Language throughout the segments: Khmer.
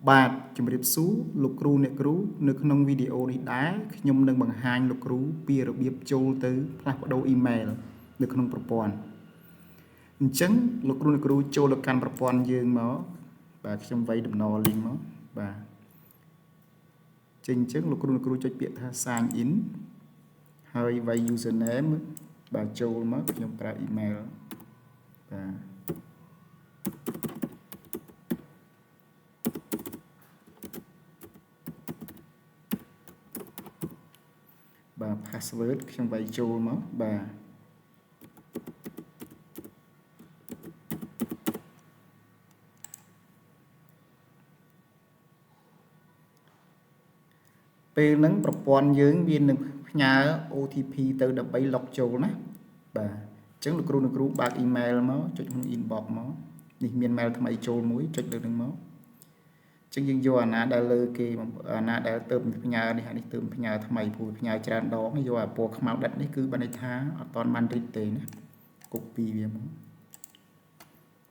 បាទជំរាបសួរលោកគ្រូអ្នកគ្រូនៅក្នុងវីដេអូនេះដែរខ្ញុំនឹងបង្ហាញលោកគ្រូពីរបៀបចូលទៅផ្លាស់ប្ដូរអ៊ីមែលនៅក្នុងប្រព័ន្ធអញ្ចឹងលោកគ្រូអ្នកគ្រូចូលទៅកាន់ប្រព័ន្ធយើងមកបាទខ្ញុំវាយដំណរ link មកបាទចេញអញ្ចឹងលោកគ្រូអ្នកគ្រូចុចពាក្យថា sign in ហើយវាយ username បាទចូលមកខ្ញុំប្រើអ៊ីមែលបាទpassword ខ្ញុំវាយចូលមកបាទពេលហ្នឹងប្រព័ន្ធយើងមាននឹងផ្ញើ OTP ទៅដើម្បី log ចូលណាបាទអញ្ចឹងលោកគ្រូអ្នកគ្រូបើក email មកចុចក្នុង inbox មកនេះមាន mail ថ្មីចូលមួយចុចលើនឹងមកអញ្ចឹងយើងយកអាណាដែលលើគេអាណាដែលទៅផ្ញើនេះអានេះទៅផ្ញើថ្មីព្រោះផ្ញើច្រើនដងយកអាពណ៌ខ្មៅដិតនេះគឺបានន័យថាអត់តាន់បានរីកទេណា copy វាមក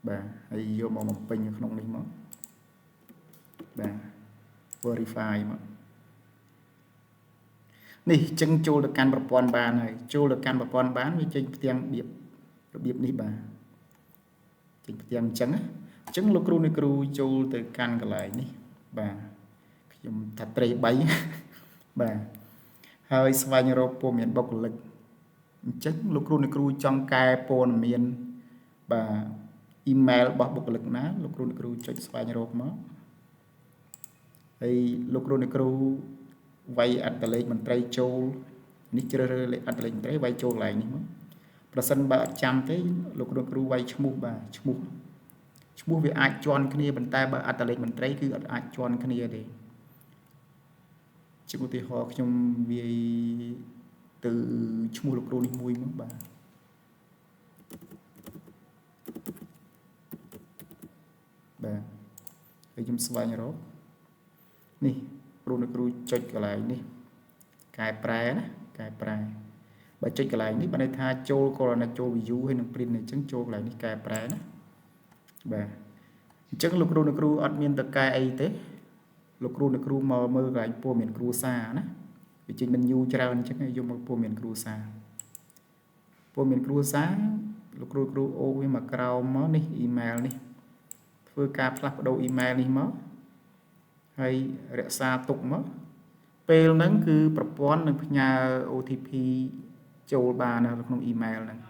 បាទហើយយកមកបំពេញនៅក្នុងនេះមកបាទ verify មកនេះអញ្ចឹងចូលទៅកាន់ប្រព័ន្ធបានហើយចូលទៅកាន់ប្រព័ន្ធបានវាចេញផ្ទាំងរបៀបនេះបាទចេញផ្ទាំងអញ្ចឹងលោកគ្រូអ្នកគ្រូចូលទៅកាន់កន្លែងនេះបាទខ្ញុំថាត្រី3បាទហើយស្វែងរកព័ត៌មានបុគ្គលិកអញ្ចឹងលោកគ្រូអ្នកគ្រូចង់កែព័ត៌មានបាទអ៊ីមែលរបស់បុគ្គលិកណាលោកគ្រូអ្នកគ្រូចុចស្វែងរកមកហើយលោកគ្រូអ្នកគ្រូវាយអត្តលេខមន្ត្រីចូលនេះជ្រើសរើសអត្តលេខមន្ត្រីវាយចូលកន្លែងនេះមកប្រសិនបើអត់ចាំទេលោកគ្រូវាយឈ្មោះបាទឈ្មោះវាអាចជាន់គ្នាប៉ុន្តែបើអត្តលេខមន្ត្រីគឺអត់អាចជាន់គ្នាទេជាឧទាហរណ៍ខ្ញុំវាយទៅឈ្មោះលោកគ្រូនេះមួយមកបាទហើយខ្ញុំស្វែងរកនេះគ្រូអ្នកគ្រូចុចកន្លែងនេះកែប្រែណាកែប្រែបើចុចកន្លែងនេះបានន័យថាចូលគ្រាន់តែចូល view ហើយនឹង print អញ្ចឹងចូលកន្លែងនេះកែប្រែណាបាទអញ្ចឹងលោកគ្រូអ្នកគ្រូអត់មានតកែអីទេលោកគ្រូអ្នកគ្រូមកមើលកន្លែងព័ត៌មានគ្រួសារណាវាចេញមិនយូរច្រើនអញ្ចឹងយកមកព័ត៌មានគ្រួសារលោកគ្រូអូវាមកក្រោមមកនេះ email នេះធ្វើការផ្លាស់ប្ដូរ email នេះមកហើយរក្សាទុកមកពេលហ្នឹងគឺប្រព័ន្ធនឹងផ្ញើ OTP ចូលបាននៅក្នុង email ហ្នឹង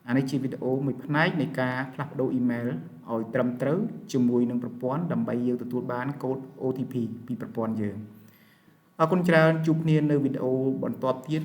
អានេះជាវីដេអូមួយផ្នែកនៃការផ្លាស់ប្ដូរ email ឲ្យត្រឹមត្រូវជាមួយនឹងប្រព័ន្ធដើម្បីយើងទទួលបានកូដ OTP ពីប្រព័ន្ធយើងអរគុណច្រើនជួបគ្នានៅវីដេអូបន្ទាប់ទៀត